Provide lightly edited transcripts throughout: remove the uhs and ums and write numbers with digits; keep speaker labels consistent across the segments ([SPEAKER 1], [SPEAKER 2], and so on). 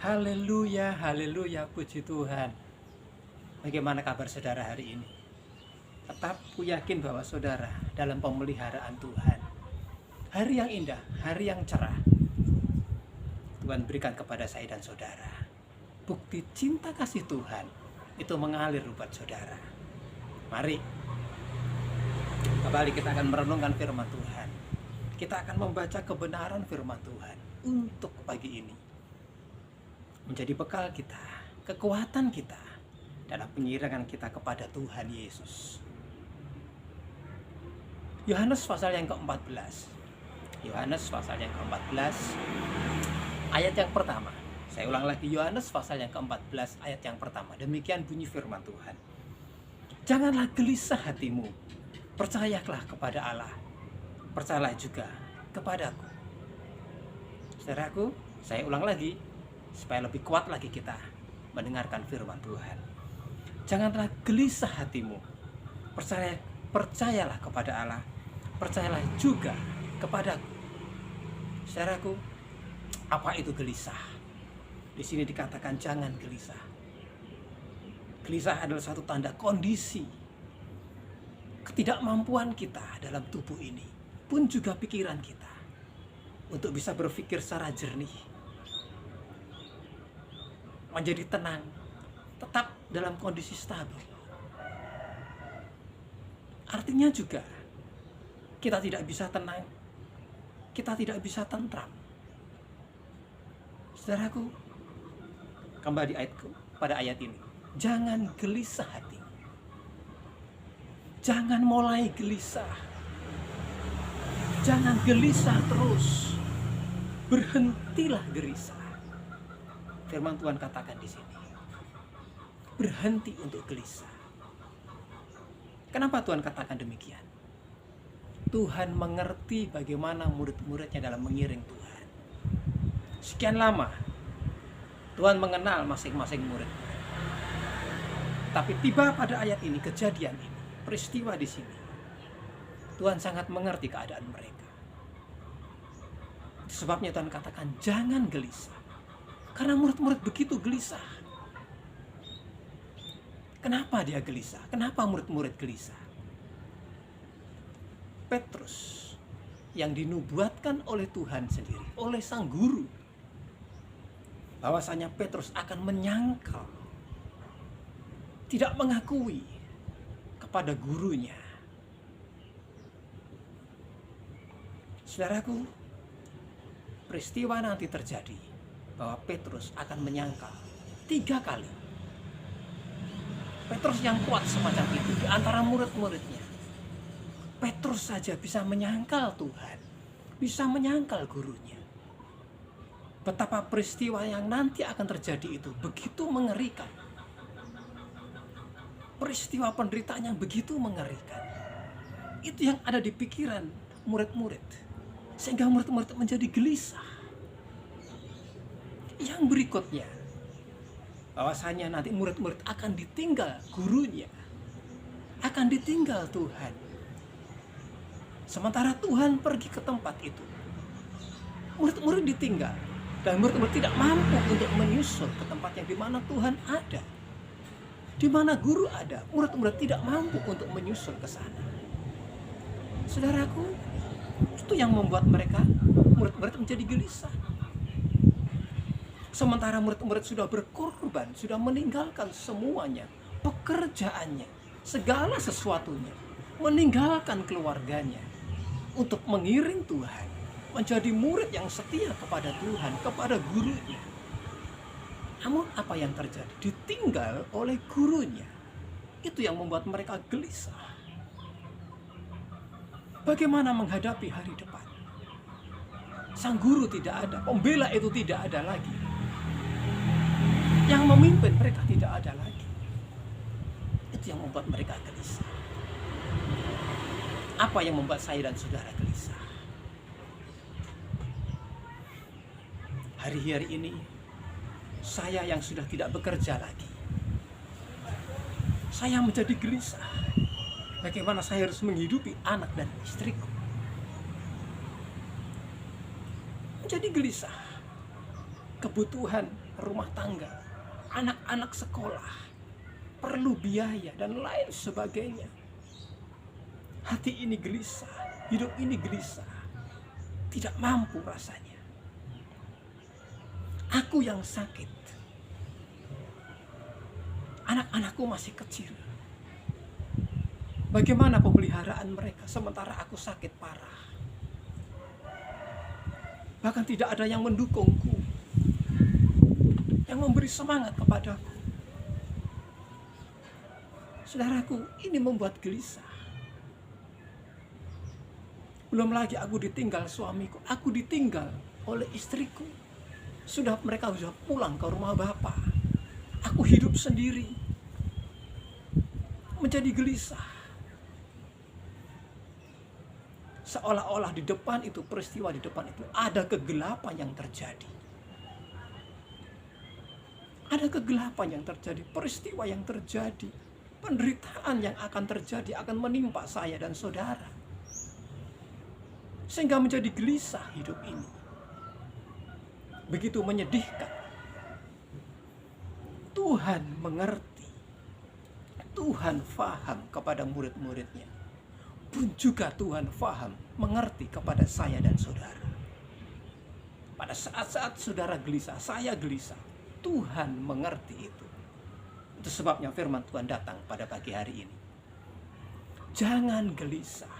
[SPEAKER 1] Haleluya, haleluya, puji Tuhan. Bagaimana kabar saudara hari ini? Tetap ku yakin bahwa saudara dalam pemeliharaan Tuhan. Hari yang indah, hari yang cerah, Tuhan berikan kepada saya dan saudara. Bukti cinta kasih Tuhan itu mengalir buat saudara. Mari, kembali kita akan merenungkan firman Tuhan. Kita akan membaca kebenaran firman Tuhan untuk pagi ini. Menjadi bekal kita, kekuatan kita dalam pengiringan kita kepada Tuhan Yesus. Yohanes pasal yang ke-14. Yohanes pasal yang ke-14 ayat yang pertama. Saya ulang lagi, Yohanes pasal yang ke-14 ayat yang pertama. Demikian bunyi firman Tuhan. Janganlah gelisah hatimu. Percayalah kepada Allah. Percayalah juga kepadaku. Saudaraku, saya ulang lagi supaya lebih kuat lagi kita mendengarkan firman Tuhan. Janganlah gelisah hatimu. Percayalah kepada Allah. Percayalah juga kepadaku. Saudaraku, apa itu gelisah? Di sini dikatakan jangan gelisah. Gelisah adalah satu tanda kondisi ketidakmampuan kita dalam tubuh ini, pun juga pikiran kita, untuk bisa berpikir secara jernih, menjadi tenang, tetap dalam kondisi stabil. Artinya juga kita tidak bisa tenang, kita tidak bisa tentram. Saudaraku, kembali pada ayat ini. Jangan gelisah hati. Jangan mulai gelisah. Jangan gelisah terus. Berhentilah gelisah. Firman Tuhan katakan di sini. Berhenti untuk gelisah. Kenapa Tuhan katakan demikian? Tuhan mengerti bagaimana murid-muridnya dalam mengiring Tuhan. Sekian lama Tuhan mengenal masing-masing murid. Tapi tiba pada ayat ini, kejadian ini, peristiwa di sini, Tuhan sangat mengerti keadaan mereka. Sebabnya Tuhan katakan jangan gelisah. Karena murid-murid begitu gelisah. Kenapa dia gelisah? Kenapa murid-murid gelisah? Petrus yang dinubuatkan oleh Tuhan sendiri, oleh sang guru, bahwasanya Petrus akan menyangkal, tidak mengakui kepada gurunya. Saudaraku, peristiwa nanti terjadi bahwa Petrus akan menyangkal 3 kali. Petrus yang kuat semacam itu di antara murid-muridnya. Petrus saja bisa menyangkal Tuhan, bisa menyangkal gurunya. Betapa peristiwa yang nanti akan terjadi itu begitu mengerikan. Peristiwa penderitaan yang begitu mengerikan. Itu yang ada di pikiran murid-murid. Sehingga murid-murid menjadi gelisah. Yang berikutnya, bahwasanya nanti murid-murid akan ditinggal gurunya. Akan ditinggal Tuhan. Sementara Tuhan pergi ke tempat itu. Murid-murid ditinggal. Dan murid-murid tidak mampu untuk menyusul ke tempat yang di mana Tuhan ada. Di mana guru ada, murid-murid tidak mampu untuk menyusul ke sana. Saudaraku, itu yang membuat murid-murid menjadi gelisah. Sementara murid-murid sudah berkorban, sudah meninggalkan semuanya, pekerjaannya, segala sesuatunya, meninggalkan keluarganya untuk mengiring Tuhan, menjadi murid yang setia kepada Tuhan, kepada gurunya. Namun apa yang terjadi? Ditinggal oleh gurunya. Itu yang membuat mereka gelisah. Bagaimana menghadapi hari depan? Sang guru tidak ada, pembela itu tidak ada lagi. Yang memimpin mereka tidak ada lagi. Itu yang membuat mereka gelisah. Apa yang membuat saya dan saudara gelisah? Hari-hari ini saya yang sudah tidak bekerja lagi, saya menjadi gelisah. Bagaimana saya harus menghidupi anak dan istriku? Menjadi gelisah. kebutuhan rumah tangga, anak-anak sekolah, perlu biaya dan lain sebagainya. Hati ini gelisah, hidup ini gelisah, tidak mampu rasanya. Aku yang sakit, anak-anakku masih kecil. Bagaimana pemeliharaan mereka sementara aku sakit parah? Bahkan tidak ada yang mendukungku, yang memberi semangat kepadaku. Saudaraku, ini membuat gelisah. Belum lagi aku ditinggal suamiku, aku ditinggal oleh istriku. Mereka sudah pulang ke rumah Bapa. Aku hidup sendiri. Menjadi gelisah. Seolah-olah di depan itu, peristiwa di depan itu, ada kegelapan yang terjadi. Ada kegelapan yang terjadi, peristiwa yang terjadi, penderitaan yang akan terjadi, akan menimpa saya dan saudara. Sehingga menjadi gelisah hidup ini. Begitu menyedihkan. Tuhan mengerti. Tuhan faham kepada murid-muridnya. Pun juga Tuhan faham, mengerti kepada saya dan saudara. Pada saat-saat saudara gelisah, saya gelisah, Tuhan mengerti itu. Itu sebabnya firman Tuhan datang pada pagi hari ini. Jangan gelisah.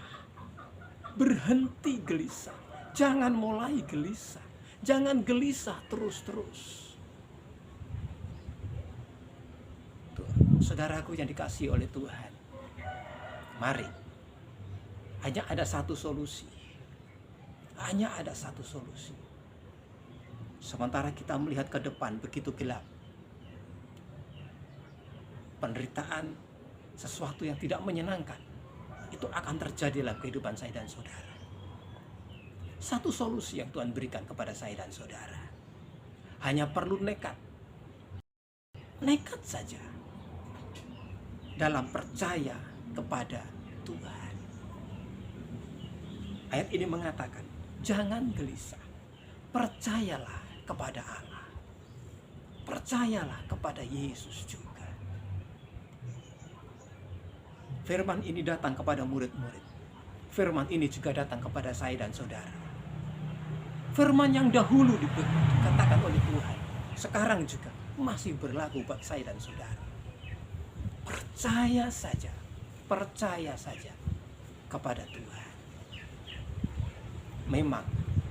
[SPEAKER 1] Berhenti gelisah. Jangan mulai gelisah. Jangan gelisah terus-terus. Saudaraku yang dikasihi oleh Tuhan, mari, hanya ada satu solusi. Hanya ada satu solusi. Sementara kita melihat ke depan begitu gelap, penderitaan, sesuatu yang tidak menyenangkan, itu akan terjadi dalam kehidupan saya dan saudara. Satu solusi yang Tuhan berikan kepada saya dan saudara. Hanya perlu nekat. Nekat saja. Dalam percaya kepada Tuhan. Ayat ini mengatakan, jangan gelisah. Percayalah kepada Allah. Percayalah kepada Yesus juga. Firman ini datang kepada murid-murid. Firman ini juga datang kepada saya dan saudara. Firman yang dahulu dikatakan oleh Tuhan, sekarang juga masih berlaku buat saya dan saudara. Percaya saja kepada Tuhan. Memang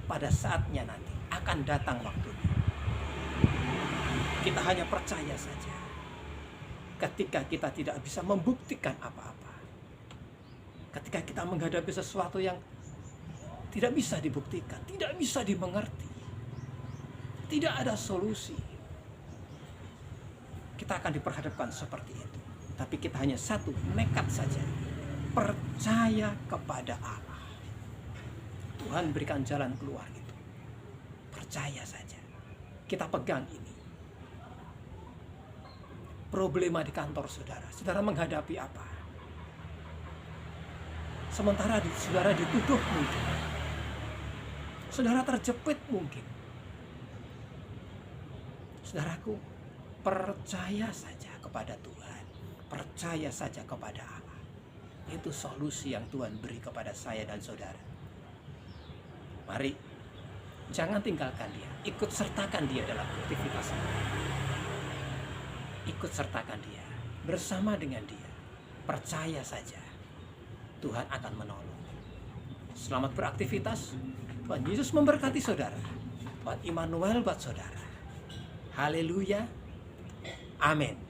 [SPEAKER 1] pada saatnya nanti akan datang waktunya. Kita hanya percaya saja. Ketika kita tidak bisa membuktikan apa-apa. Ketika kita menghadapi sesuatu yang tidak bisa dibuktikan, tidak bisa dimengerti, tidak ada solusi, kita akan diperhadapkan seperti itu. Tapi kita hanya satu, nekat saja, percaya kepada Allah. Tuhan berikan jalan keluar itu. Percaya saja. Kita pegang ini. Problema di kantor saudara, saudara menghadapi apa? Sementara saudara dituduh mungkin, saudara terjepit mungkin. Saudaraku, percaya saja kepada Tuhan. Percaya saja kepada Allah. Itu solusi yang Tuhan beri kepada saya dan saudara. Mari, jangan tinggalkan dia. Ikut sertakan dia dalam aktivitasnya. Ikut sertakan dia. Bersama dengan dia. Percaya saja. Tuhan akan menolong. Selamat beraktivitas. Tuhan Yesus memberkati saudara. Tuhan Immanuel buat saudara. Haleluya. Amin.